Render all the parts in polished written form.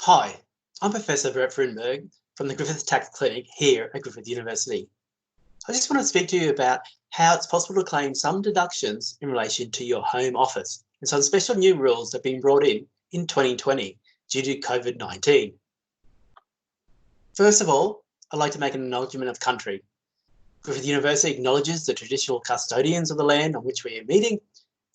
Hi, I'm Professor Brett Frunberg from the Griffith Tax Clinic here at Griffith University. I just want to speak to you about how it's possible to claim some deductions in relation to your home office and some special new rules that have been brought in 2020 due to COVID-19. First of all, I'd like to make an acknowledgement of country. Griffith University acknowledges the traditional custodians of the land on which we are meeting.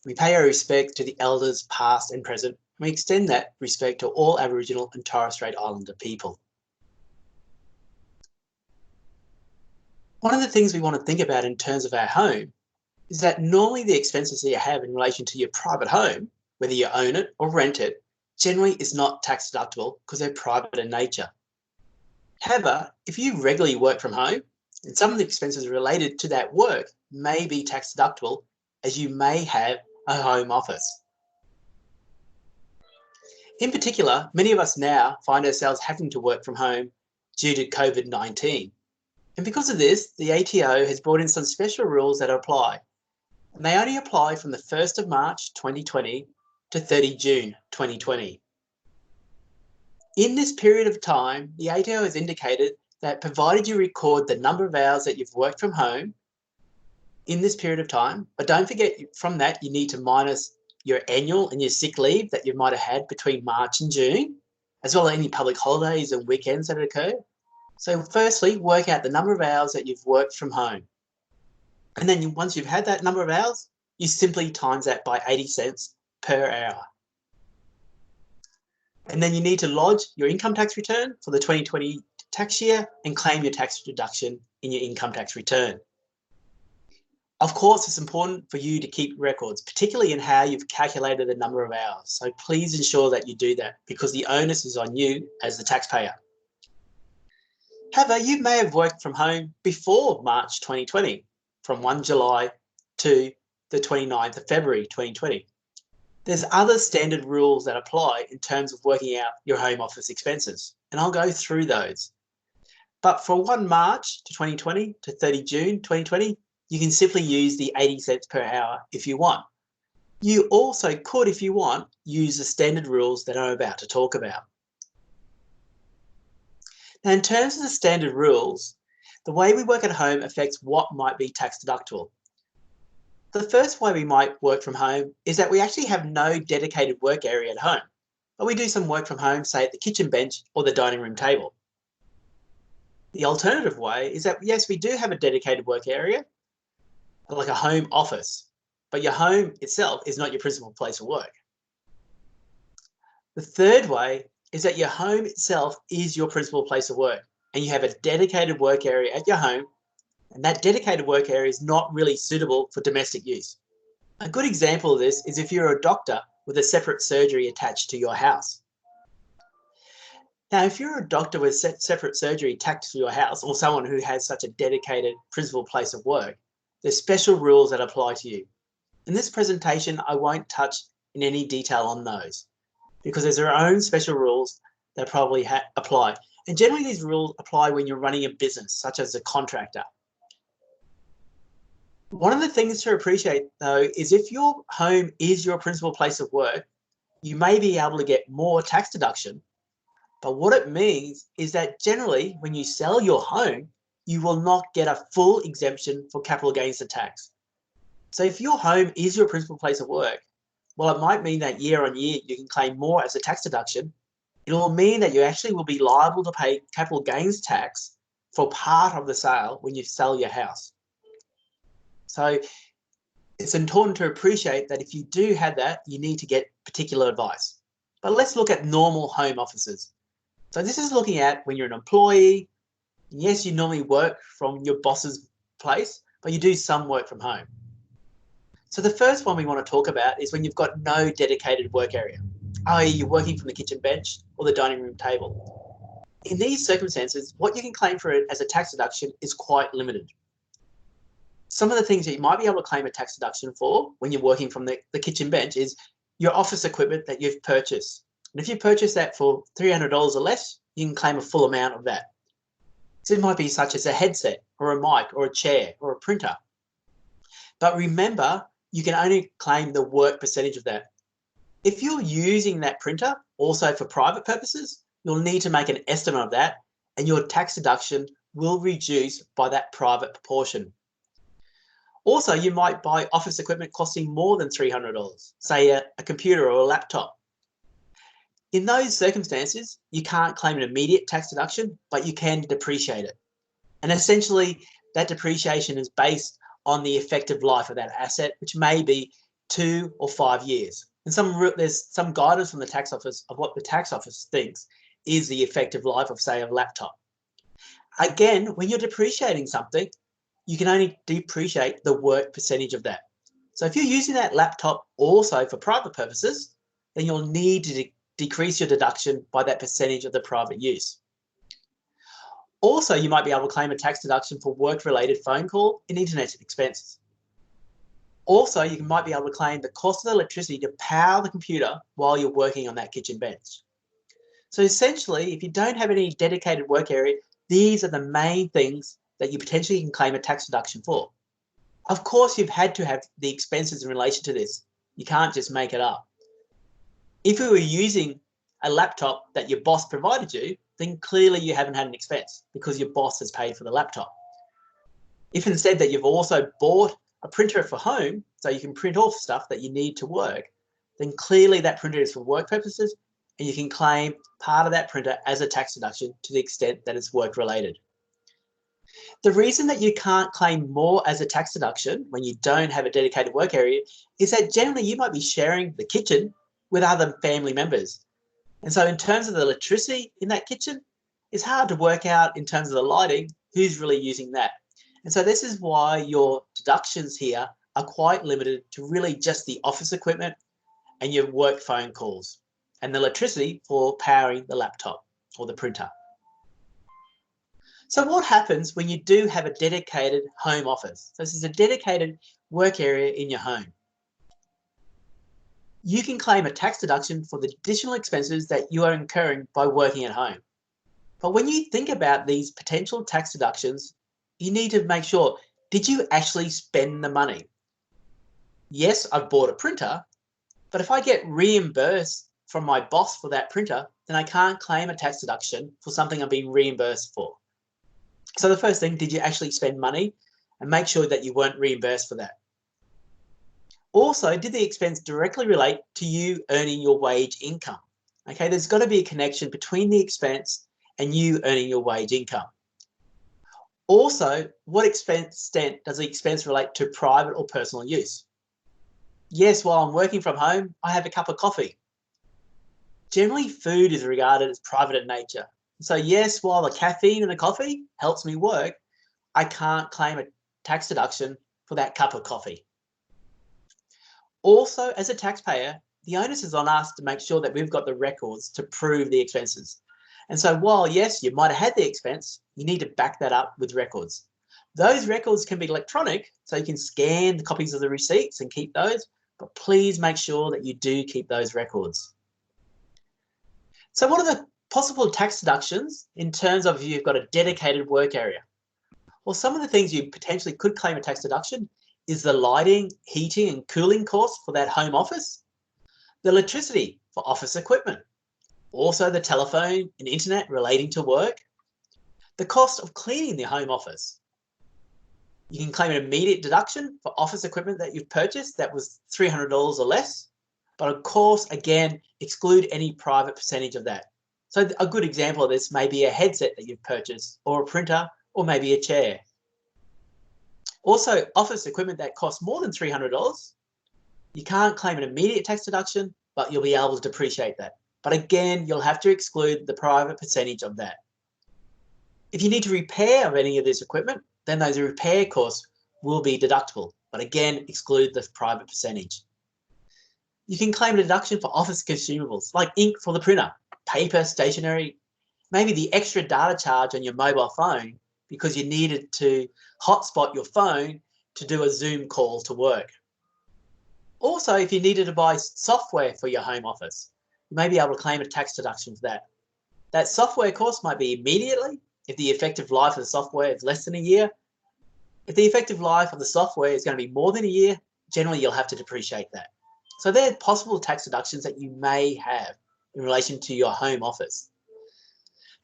We pay our respect to the elders past and present. We extend that respect to all Aboriginal and Torres Strait Islander people. One of the things we want to think about in terms of our home is that normally the expenses that you have in relation to your private home, whether you own it or rent it, generally is not tax deductible because they're private in nature. However, if you regularly work from home, and some of the expenses related to that work may be tax deductible, as you may have a home office. In particular, many of us now find ourselves having to work from home due to COVID-19. And because of this, the ATO has brought in some special rules that apply. And they only apply from the 1st of March 2020 to 30 June 2020. In this period of time, the ATO has indicated that provided you record the number of hours that you've worked from home in this period of time, but don't forget from that you need to minus your annual and your sick leave that you might have had between March and June, as well as any public holidays and weekends that occur. So firstly, work out the number of hours that you've worked from home. And then once you've had that number of hours, you simply times that by 80 cents per hour. And then you need to lodge your income tax return for the 2020 tax year and claim your tax deduction in your income tax return. Of course, it's important for you to keep records, particularly in how you've calculated the number of hours. So please ensure that you do that because the onus is on you as the taxpayer. However, you may have worked from home before March 2020, from 1 July to the 29th of February 2020. There's other standard rules that apply in terms of working out your home office expenses, and I'll go through those. But from 1 March to 2020 to 30 June 2020, you can simply use the 80 cents per hour if you want. You also could, if you want, use the standard rules that I'm about to talk about. Now, in terms of the standard rules, the way we work at home affects what might be tax deductible. The first way we might work from home is that we actually have no dedicated work area at home, but we do some work from home, say at the kitchen bench or the dining room table. The alternative way is that, yes, we do have a dedicated work area, like a home office, but your home itself is not your principal place of work. The third way is that your home itself is your principal place of work and you have a dedicated work area at your home, and that dedicated work area is not really suitable for domestic use. A good example of this is if you're a doctor with a separate surgery attached to your house. Now, if you're a doctor with separate surgery attached to your house or someone who has such a dedicated principal place of work, there's special rules that apply to you. In this presentation, I won't touch in any detail on those because there's their own special rules that probably apply. And generally these rules apply when you're running a business, such as a contractor. One of the things to appreciate though, is if your home is your principal place of work, you may be able to get more tax deduction. But what it means is that generally when you sell your home, you will not get a full exemption for capital gains tax. So if your home is your principal place of work, well, it might mean that year on year you can claim more as a tax deduction. It will mean that you actually will be liable to pay capital gains tax for part of the sale when you sell your house. So it's important to appreciate that if you do have that, you need to get particular advice. But let's look at normal home offices. So this is looking at when you're an employee. Yes, you normally work from your boss's place, but you do some work from home. So the first one we want to talk about is when you've got no dedicated work area, i.e. you're working from the kitchen bench or the dining room table. In these circumstances, what you can claim for it as a tax deduction is quite limited. Some of the things that you might be able to claim a tax deduction for when you're working from the kitchen bench is your office equipment that you've purchased. And if you purchase that for $300 or less, you can claim a full amount of that. So it might be such as a headset or a mic or a chair or a printer. But remember, you can only claim the work percentage of that. If you're using that printer also for private purposes, you'll need to make an estimate of that, and your tax deduction will reduce by that private proportion. Also, you might buy office equipment costing more than $300, say a computer or a laptop. In those circumstances, you can't claim an immediate tax deduction, but you can depreciate it. And essentially, that depreciation is based on the effective life of that asset, which may be 2 or 5 years. And there's some guidance from the tax office of what the tax office thinks is the effective life of, say, a laptop. Again, when you're depreciating something, you can only depreciate the work percentage of that. So if you're using that laptop also for private purposes, then you'll need to decrease your deduction by that percentage of the private use. Also, you might be able to claim a tax deduction for work-related phone call and internet expenses. Also, you might be able to claim the cost of electricity to power the computer while you're working on that kitchen bench. So essentially, if you don't have any dedicated work area, these are the main things that you potentially can claim a tax deduction for. Of course, you've had to have the expenses in relation to this. You can't just make it up. If you were using a laptop that your boss provided you, then clearly you haven't had an expense because your boss has paid for the laptop. If instead that you've also bought a printer for home, so you can print off stuff that you need to work, then clearly that printer is for work purposes, and you can claim part of that printer as a tax deduction to the extent that it's work related. The reason that you can't claim more as a tax deduction when you don't have a dedicated work area is that generally you might be sharing the kitchen with other family members. And so in terms of the electricity in that kitchen, it's hard to work out in terms of the lighting who's really using that. And so this is why your deductions here are quite limited to really just the office equipment and your work phone calls and the electricity for powering the laptop or the printer. So what happens when you do have a dedicated home office? So this is a dedicated work area in your home. You can claim a tax deduction for the additional expenses that you are incurring by working at home. But when you think about these potential tax deductions, you need to make sure, did you actually spend the money? Yes, I've bought a printer, but if I get reimbursed from my boss for that printer, then I can't claim a tax deduction for something I'm being reimbursed for. So the first thing, did you actually spend money? And make sure that you weren't reimbursed for that. Also, did the expense directly relate to you earning your wage income? Okay, there's got to be a connection between the expense and you earning your wage income. Also, what extent does the expense relate to private or personal use? Yes, while I'm working from home, I have a cup of coffee. Generally, food is regarded as private in nature. So yes, while the caffeine in the coffee helps me work, I can't claim a tax deduction for that cup of coffee. Also, as a taxpayer, the onus is on us to make sure that we've got the records to prove the expenses. And so while, yes, you might have had the expense, you need to back that up with records. Those records can be electronic, so you can scan the copies of the receipts and keep those, but please make sure that you do keep those records. So what are the possible tax deductions in terms of if you've got a dedicated work area? Well, some of the things you potentially could claim a tax deduction is the lighting, heating and cooling costs for that home office, the electricity for office equipment, also the telephone and internet relating to work, the cost of cleaning the home office. You can claim an immediate deduction for office equipment that you've purchased that was $300 or less, but of course, again, exclude any private percentage of that. So a good example of this may be a headset that you've purchased, or a printer, or maybe a chair. Also, office equipment that costs more than $300, you can't claim an immediate tax deduction, but you'll be able to depreciate that. But again, you'll have to exclude the private percentage of that. If you need to repair of any of this equipment, then those repair costs will be deductible, but again, exclude the private percentage. You can claim a deduction for office consumables like ink for the printer, paper, stationery, maybe the extra data charge on your mobile phone because you needed to hotspot your phone to do a Zoom call to work. Also, if you needed to buy software for your home office, you may be able to claim a tax deduction for that. That software cost might be immediately if the effective life of the software is less than a year. If the effective life of the software is going to be more than a year, generally you'll have to depreciate that. So they're possible tax deductions that you may have in relation to your home office.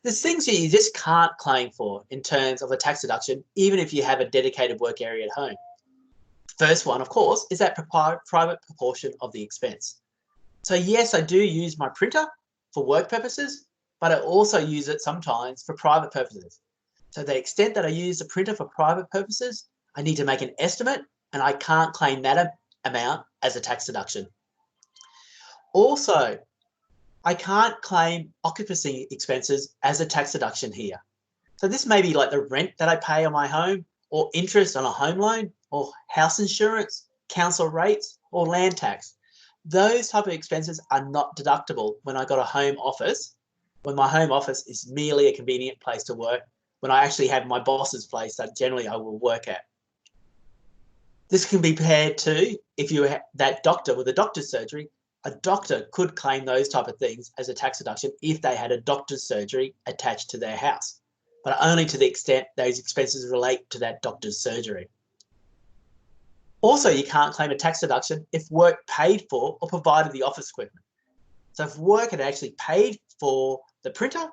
There's things that you just can't claim for in terms of a tax deduction, even if you have a dedicated work area at home. First one, of course, is that private proportion of the expense. So yes, I do use my printer for work purposes, but I also use it sometimes for private purposes. So the extent that I use the printer for private purposes, I need to make an estimate and I can't claim that amount as a tax deduction. Also, I can't claim occupancy expenses as a tax deduction here. So this may be like the rent that I pay on my home, or interest on a home loan, or house insurance, council rates, or land tax. Those type of expenses are not deductible when I got a home office, when my home office is merely a convenient place to work, when I actually have my boss's place that generally I will work at. This can be compared to if you have that doctor with a doctor's surgery. A doctor could claim those type of things as a tax deduction if they had a doctor's surgery attached to their house, but only to the extent those expenses relate to that doctor's surgery. Also, you can't claim a tax deduction if work paid for or provided the office equipment. So if work had actually paid for the printer,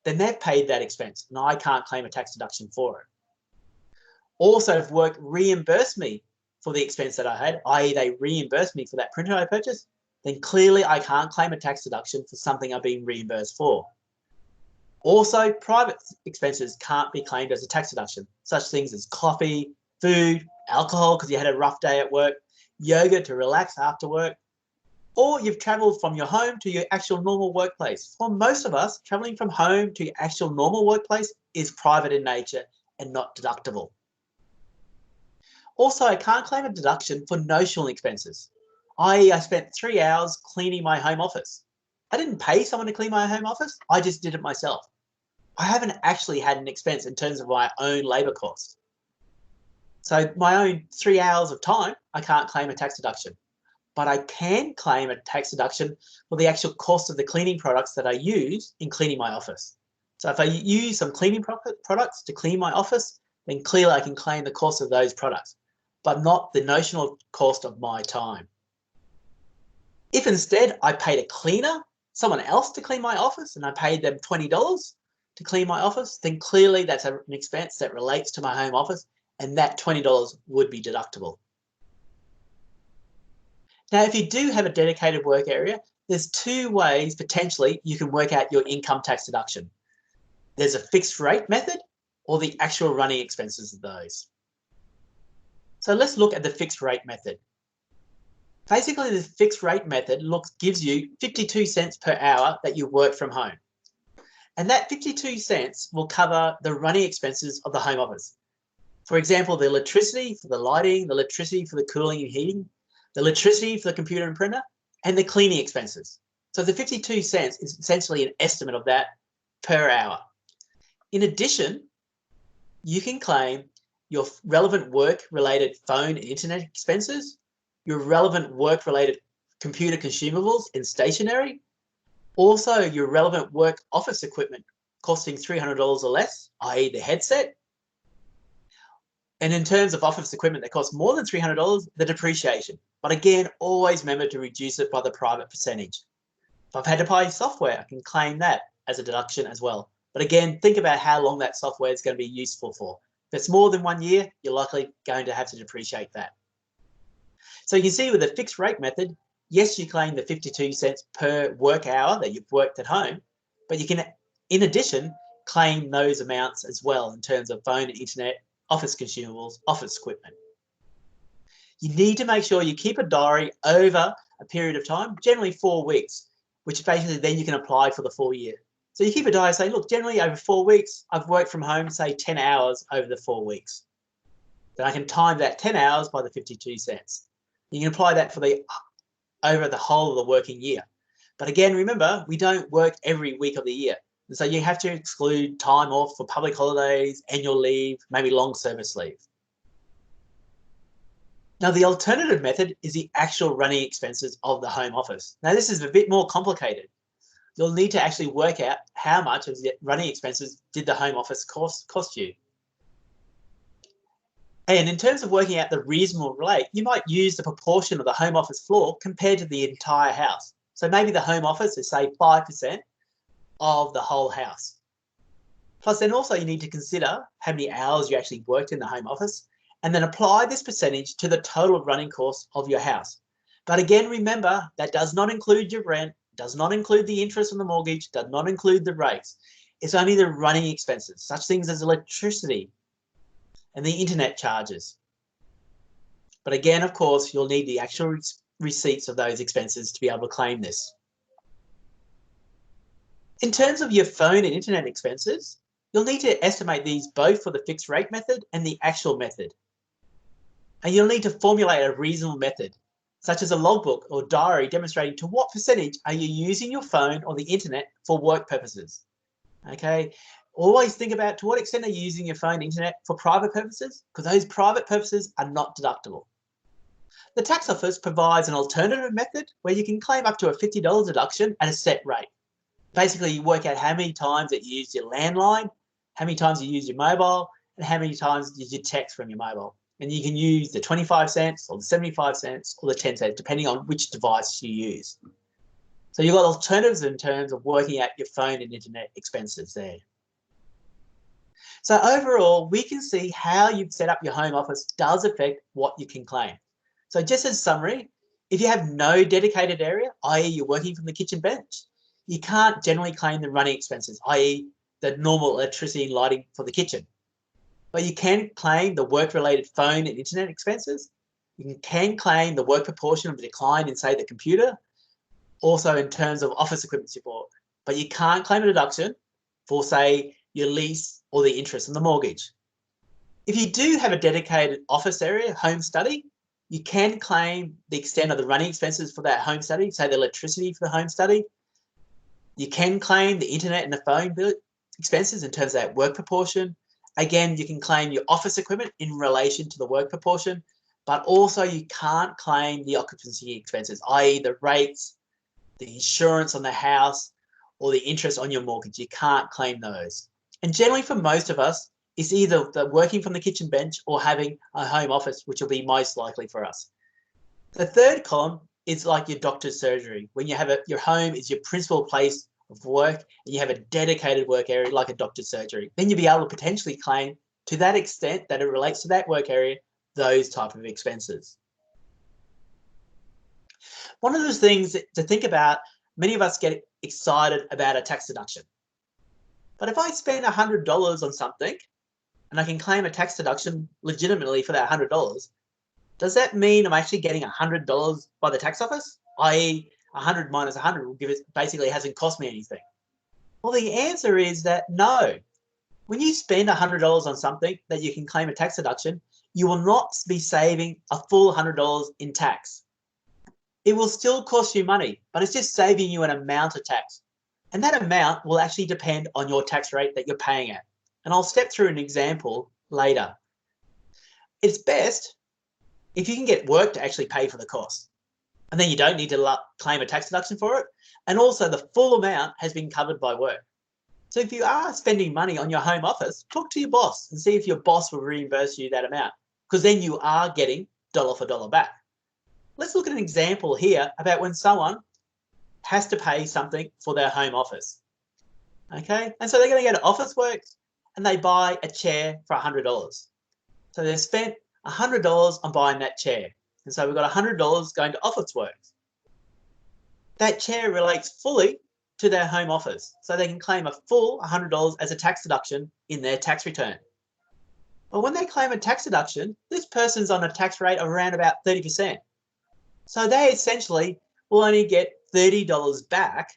then they've paid that expense and I can't claim a tax deduction for it. Also, if work reimbursed me for the expense that I had, i.e. they reimbursed me for that printer I purchased, then clearly I can't claim a tax deduction for something I've been reimbursed for. Also, private expenses can't be claimed as a tax deduction, such things as coffee, food, alcohol because you had a rough day at work, yoga to relax after work, or you've travelled from your home to your actual normal workplace. For most of us, travelling from home to your actual normal workplace is private in nature and not deductible. Also, I can't claim a deduction for notional expenses, i.e. I spent 3 hours cleaning my home office. I didn't pay someone to clean my home office, I just did it myself. I haven't actually had an expense in terms of my own labour cost. So my own 3 hours of time, I can't claim a tax deduction, but I can claim a tax deduction for the actual cost of the cleaning products that I use in cleaning my office. So if I use some cleaning products to clean my office, then clearly I can claim the cost of those products, but not the notional cost of my time. If instead I paid a cleaner, someone else to clean my office, and I paid them $20 to clean my office, then clearly that's an expense that relates to my home office, and that $20 would be deductible. Now, if you do have a dedicated work area, there's two ways potentially you can work out your income tax deduction. There's a fixed rate method or the actual running expenses of those. So let's look at the fixed rate method. Basically, the fixed rate method gives you 52 cents per hour that you work from home. And that 52 cents will cover the running expenses of the home office. For example, the electricity for the lighting, the electricity for the cooling and heating, the electricity for the computer and printer, and the cleaning expenses. So the 52 cents is essentially an estimate of that per hour. In addition, you can claim your relevant work-related phone and internet expenses, your relevant work-related computer consumables and stationery, also your relevant work office equipment costing $300 or less, i.e. the headset. And in terms of office equipment that costs more than $300, the depreciation. But again, always remember to reduce it by the private percentage. If I've had to buy software, I can claim that as a deduction as well. But again, think about how long that software is going to be useful for. If it's more than 1 year, you're likely going to have to depreciate that. So you can see with the fixed rate method, yes, you claim the 52 cents per work hour that you've worked at home, but you can, in addition, claim those amounts as well in terms of phone and internet, office consumables, office equipment. You need to make sure you keep a diary over a period of time, generally 4 weeks, which basically then you can apply for the full year. So you keep a diary saying, look, generally over 4 weeks, I've worked from home, say 10 hours over the 4 weeks. Then I can time that 10 hours by the 52 cents. You can apply that for over the whole of the working year. But again, remember, we don't work every week of the year. And so you have to exclude time off for public holidays, annual leave, maybe long service leave. Now, the alternative method is the actual running expenses of the home office. Now, this is a bit more complicated. You'll need to actually work out how much of the running expenses did the home office cost you. And in terms of working out the reasonable rate, you might use the proportion of the home office floor compared to the entire house. So maybe the home office is, say, 5% of the whole house. Plus, then also you need to consider how many hours you actually worked in the home office and then apply this percentage to the total running cost of your house. But again, remember, that does not include your rent, does not include the interest on the mortgage, does not include the rates. It's only the running expenses, such things as electricity and the internet charges. But again, of course, you'll need the actual receipts of those expenses to be able to claim this. In terms of your phone and internet expenses, you'll need to estimate these both for the fixed rate method and the actual method. And you'll need to formulate a reasonable method, such as a logbook or diary demonstrating to what percentage are you using your phone or the internet for work purposes. Okay, always think about to what extent are you using your phone and internet for private purposes, because those private purposes are not deductible. The tax office provides an alternative method where you can claim up to a $50 deduction at a set rate. Basically, you work out how many times that you use your landline, how many times you use your mobile, and how many times you use your text from your mobile. And you can use the 25 cents or the 75 cents or the 10 cents, depending on which device you use. So you've got alternatives in terms of working out your phone and internet expenses there. So overall, we can see how you've set up your home office does affect what you can claim. So just as a summary, if you have no dedicated area, i.e. you're working from the kitchen bench, you can't generally claim the running expenses, i.e. the normal electricity and lighting for the kitchen. But you can claim the work-related phone and internet expenses. You can claim the work proportion of the decline in, say, the computer, also in terms of office equipment support. But you can't claim a deduction for, say, your lease or the interest on the mortgage. If you do have a dedicated office area, home study, you can claim the extent of the running expenses for that home study, say the electricity for the home study. You can claim the internet and the phone bill expenses in terms of that work proportion. Again, you can claim your office equipment in relation to the work proportion, but also you can't claim the occupancy expenses, i.e. the rates, the insurance on the house, or the interest on your mortgage. You can't claim those. And generally for most of us, it's either the working from the kitchen bench or having a home office, which will be most likely for us. The third column is like your doctor's surgery. When you have your home is your principal place of work and you have a dedicated work area like a doctor's surgery, then you'll be able to potentially claim to that extent that it relates to that work area, those type of expenses. One of those things to think about, many of us get excited about a tax deduction. But if I spend $100 on something and I can claim a tax deduction legitimately for that $100, does that mean I'm actually getting $100 by the tax office? i.e. 100 minus 100 will give it, basically hasn't cost me anything. Well, the answer is that no. When you spend $100 on something that you can claim a tax deduction, you will not be saving a full $100 in tax. It will still cost you money, but it's just saving you an amount of tax. And that amount will actually depend on your tax rate that you're paying at. And I'll step through an example later. It's best if you can get work to actually pay for the cost. And then you don't need to claim a tax deduction for it. And also the full amount has been covered by work. So if you are spending money on your home office, talk to your boss and see if your boss will reimburse you that amount, because then you are getting dollar for dollar back. Let's look at an example here about when someone has to pay something for their home office. Okay, and so they're going to go to Officeworks and they buy a chair for $100. So they've spent $100 on buying that chair. And so we've got $100 going to Officeworks. That chair relates fully to their home office, so they can claim a full $100 as a tax deduction in their tax return. But when they claim a tax deduction, this person's on a tax rate of around about 30%. So they essentially will only get $30 back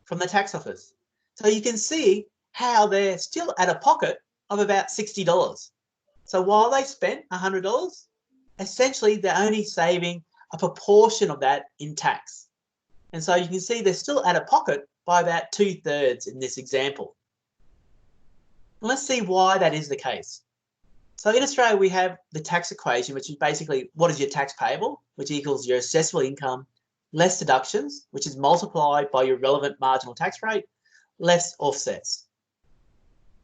from the tax office. So you can see how they're still at a pocket of about $60. So while they spent $100, essentially they're only saving a proportion of that in tax. And so you can see they're still at a pocket by about 2/3 in this example. And let's see why that is the case. So in Australia, we have the tax equation, which is basically what is your tax payable, which equals your assessable income, less deductions, which is multiplied by your relevant marginal tax rate, less offsets.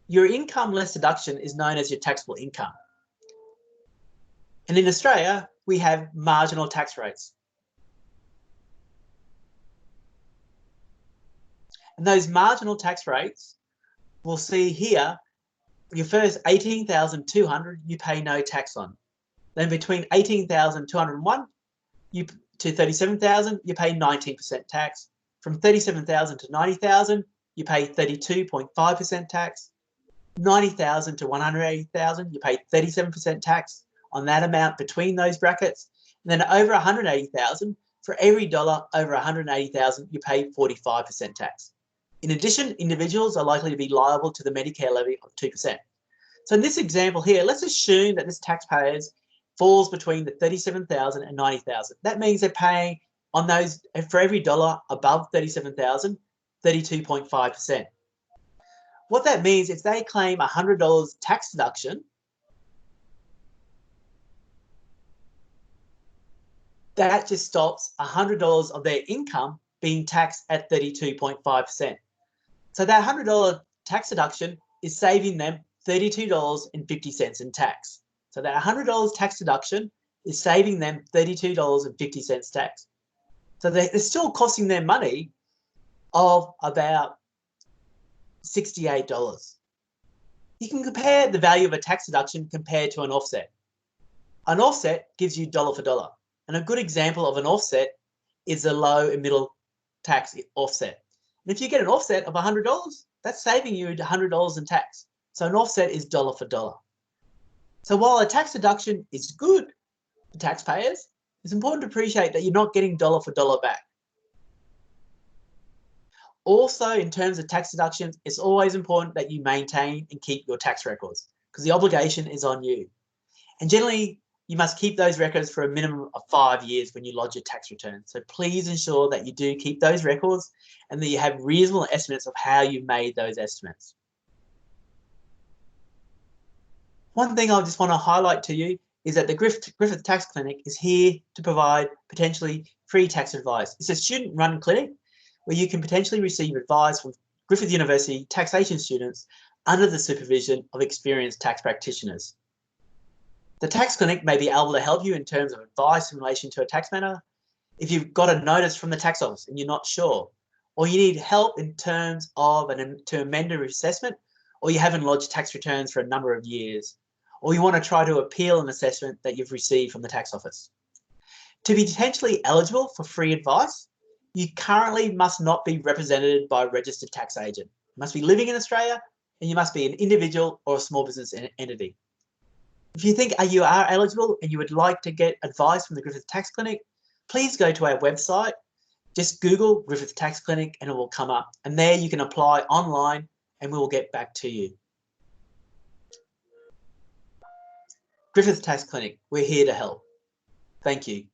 Your income less deduction is known as your taxable income. And in Australia, we have marginal tax rates. And those marginal tax rates we'll see here, your first 18,200 you pay no tax on. Then between 18,201 to 37,000, you pay 19% tax. From 37,000 to 90,000, you pay 32.5% tax. 90,000 to 180,000, you pay 37% tax on that amount between those brackets. And then over 180,000, for every dollar over 180,000, you pay 45% tax. In addition, individuals are likely to be liable to the Medicare levy of 2%. So in this example here, let's assume that this taxpayer falls between the 37,000 and 90,000. That means they're paying on those, for every dollar above 37,000, 32.5%. What that means, if they claim $100 tax deduction, that just stops $100 of their income being taxed at 32.5%. So that $100 tax deduction is saving them $32.50 in tax. So that $100 tax deduction is saving them $32.50 tax. So they're still costing them money of about $68. You can compare the value of a tax deduction compared to an offset. An offset gives you dollar for dollar. And a good example of an offset is the low and middle tax offset. And if you get an offset of $100, that's saving you $100 in tax. So an offset is dollar for dollar. So while a tax deduction is good for taxpayers, it's important to appreciate that you're not getting dollar for dollar back. Also, in terms of tax deductions, it's always important that you maintain and keep your tax records because the obligation is on you. And generally, you must keep those records for a minimum of 5 years when you lodge your tax return. So please ensure that you do keep those records and that you have reasonable estimates of how you made those estimates. One thing I just want to highlight to you is that the Griffith Tax Clinic is here to provide potentially free tax advice. It's a student-run clinic where you can potentially receive advice from Griffith University taxation students under the supervision of experienced tax practitioners. The tax clinic may be able to help you in terms of advice in relation to a tax matter. If you've got a notice from the tax office and you're not sure, or you need help in terms of to amend a assessment, or you haven't lodged tax returns for a number of years, or you want to try to appeal an assessment that you've received from the tax office. To be potentially eligible for free advice, you currently must not be represented by a registered tax agent. You must be living in Australia and you must be an individual or a small business entity. If you think you are eligible and you would like to get advice from the Griffith Tax Clinic, please go to our website. Just Google Griffith Tax Clinic and it will come up. And there you can apply online and we will get back to you. Griffith Tax Clinic, we're here to help. Thank you.